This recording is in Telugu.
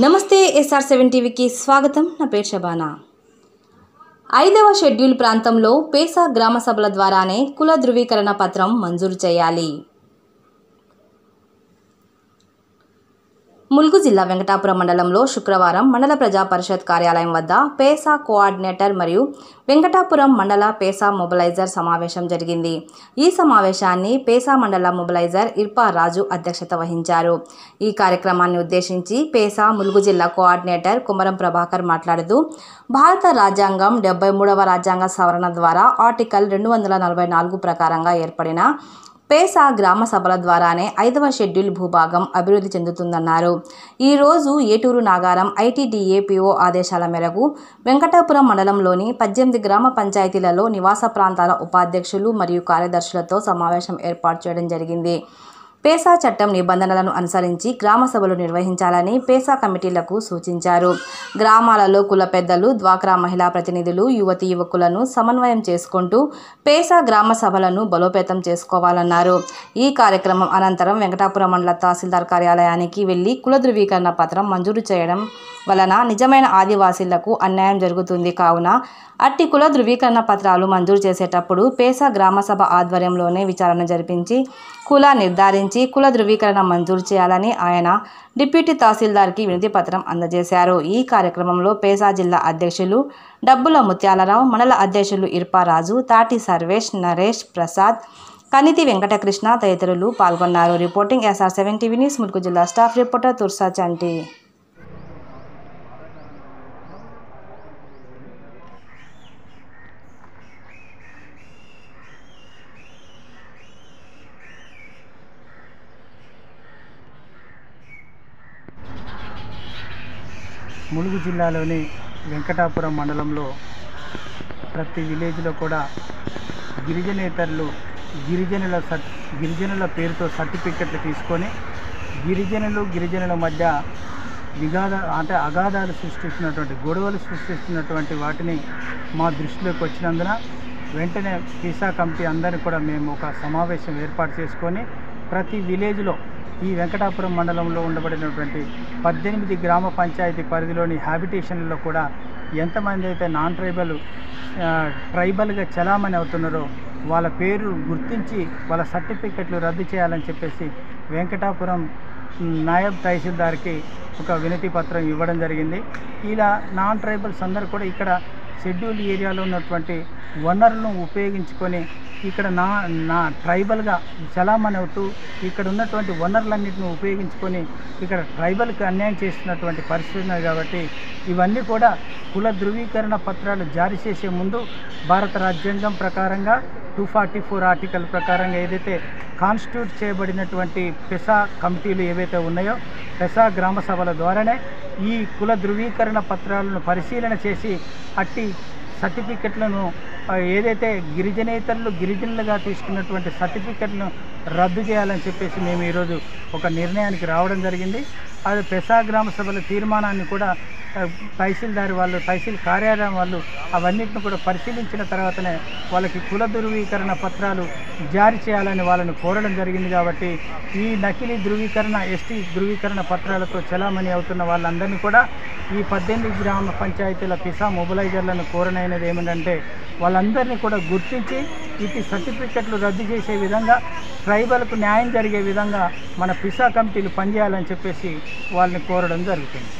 నమస్తే SR7 టీవీకి స్వాగతం. నా పేరు శబానా. 5వ షెడ్యూల్ ప్రాంతంలో పేసా గ్రామ సభల ద్వారానే కుల ధృవీకరణ పత్రం మంజూరు చేయాలి. ములుగు జిల్లా వెంకటాపురం మండలంలో శుక్రవారం మండల ప్రజా పరిషత్ కార్యాలయం వద్ద పేసా కోఆర్డినేటర్ మరియు వెంకటాపురం మండల పేసా మొబిలైజర్ సమావేశం జరిగింది. ఈ సమావేశాన్ని పేసా మండల మొబిలైజర్ ఇర్పా రాజు అధ్యక్షత వహించారు. ఈ కార్యక్రమాన్ని ఉద్దేశించి పేసా ములుగు జిల్లా కోఆర్డినేటర్ కుమరం ప్రభాకర్ మాట్లాడుతూ, భారత రాజ్యాంగం 73వ రాజ్యాంగ సవరణ ద్వారా ఆర్టికల్ 244 ప్రకారంగా ఏర్పడిన పేసా గ్రామ సభల ద్వారానే 5వ షెడ్యూల్ భూభాగం అభివృద్ధి చెందుతుందన్నారు. ఈరోజు ఏటూరు నాగారం ITDA PO ఆదేశాల మేరకు వెంకటాపురం మండలంలోని 18 గ్రామ పంచాయతీలలో నివాస ప్రాంతాల ఉపాధ్యక్షులు మరియు కార్యదర్శులతో సమావేశం ఏర్పాటు చేయడం జరిగింది. పేసా చట్టం నిబంధనలను అనుసరించి గ్రామ సభలు నిర్వహించాలని పేసా కమిటీలకు సూచించారు. గ్రామాలలో కుల పెద్దలు, డ్వాక్రా మహిళా ప్రతినిధులు, యువతీ యువకులను సమన్వయం చేసుకుంటూ పేసా గ్రామ సభలను బలోపేతం చేసుకోవాలన్నారు. ఈ కార్యక్రమం అనంతరం వెంకటాపురం మండల తహసీల్దార్ కార్యాలయానికి వెళ్లి కుల ధృవీకరణ పత్రం మంజూరు చేయడం వలన నిజమైన ఆదివాసీలకు అన్యాయం జరుగుతుంది. కావున అట్టి కుల ధృవీకరణ పత్రాలు మంజూరు చేసేటప్పుడు పేసా గ్రామ సభ ఆధ్వర్యంలోనే విచారణ జరిపించి కుల నిర్ధారించి కుల ధృవీకరణ మంజూరు చేయాలని ఆయన డిప్యూటీ తహసీల్దార్కి వినతి పత్రం అందజేశారు. ఈ కార్యక్రమంలో పేసా జిల్లా అధ్యక్షులు డబ్బుల ముత్యాలరావు, మండల అధ్యక్షులు ఇర్పా రాజు, తాటి సర్వేష్, నరేష్, ప్రసాద్, కనితి వెంకటకృష్ణ తదితరులు పాల్గొన్నారు. Reporting SR7 TV news, Mulugu జిల్లా స్టాఫ్ రిపోర్టర్ తుర్సా చంటి. ములుగు జిల్లాలోని వెంకటాపురం మండలంలో ప్రతి విలేజ్లో కూడా గిరిజనేతరులు గిరిజనుల పేరుతో సర్టిఫికెట్లు తీసుకొని గిరిజనుల మధ్య అగాధాలు సృష్టిస్తున్నటువంటి గొడవలు సృష్టిస్తున్నటువంటి వాటిని మా దృష్టిలోకి వచ్చినందున వెంటనే పేసా కమిటీ అందరినీ కూడా మేము ఒక సమావేశం ఏర్పాటు చేసుకొని ప్రతి విలేజ్లో ఈ వెంకటాపురం మండలంలో ఉండబడినటువంటి 18 గ్రామ పంచాయతీ పరిధిలోని హ్యాబిటేషన్లలో కూడా ఎంతమంది అయితే నాన్ ట్రైబల్గా చలామణి అవుతున్నారో వాళ్ళ పేరు గుర్తించి వాళ్ళ సర్టిఫికెట్లు రద్దు చేయాలని చెప్పేసి వెంకటాపురం నాయబ్ తహసీల్దార్కి ఒక వినతి పత్రం ఇవ్వడం జరిగింది. ఇలా నాన్ ట్రైబల్స్ అందరూ కూడా ఇక్కడ షెడ్యూల్ ఏరియాలో ఉన్నటువంటి వనరులను ఉపయోగించుకొని ఇక్కడ నా ట్రైబల్గా చలామణి అవుతూ ఇక్కడ ఉన్నటువంటి వనరులన్నింటిని ఉపయోగించుకొని ఇక్కడ ట్రైబల్కి అన్యాయం చేస్తున్నటువంటి పరిస్థితి ఉన్నది. కాబట్టి ఇవన్నీ కూడా కుల ధృవీకరణ పత్రాలు జారీ చేసే ముందు భారత రాజ్యాంగం ప్రకారంగా 244 ఆర్టికల్ ప్రకారంగా ఏదైతే కాన్స్టిట్యూట్ చేయబడినటువంటి పెసా కమిటీలు ఏవైతే ఉన్నాయో పెసా గ్రామ సభల ద్వారానే ఈ కుల ధృవీకరణ పత్రాలను పరిశీలన చేసి అట్టి సర్టిఫికెట్లను ఏదైతే గిరిజనులుగా తీసుకున్నటువంటి సర్టిఫికెట్లను రద్దు చేయాలని చెప్పేసి మేము ఈరోజు ఒక నిర్ణయానికి రావడం జరిగింది. అది పెసా గ్రామ సభల తీర్మానాన్ని కూడా తహసీల్ కార్యాలయం వాళ్ళు అవన్నిటిని కూడా పరిశీలించిన తర్వాతనే వాళ్ళకి కుల ధృవీకరణ పత్రాలు జారీ చేయాలని వాళ్ళని కోరడం జరిగింది. కాబట్టి ఈ నకిలీ ధృవీకరణ ST ధృవీకరణ పత్రాలతో చలామణి అవుతున్న వాళ్ళందరినీ కూడా ఈ 18 గ్రామ పంచాయతీల పేసా మొబిలైజర్లను కోరనైనది ఏమిటంటే వాళ్ళందరినీ కూడా గుర్తించి ఇటు సర్టిఫికెట్లు రద్దు చేసే విధంగా ట్రైబల్కు న్యాయం జరిగే విధంగా మన పేసా కమిటీలు పనిచేయాలని చెప్పేసి వాళ్ళని కోరడం జరుగుతుంది.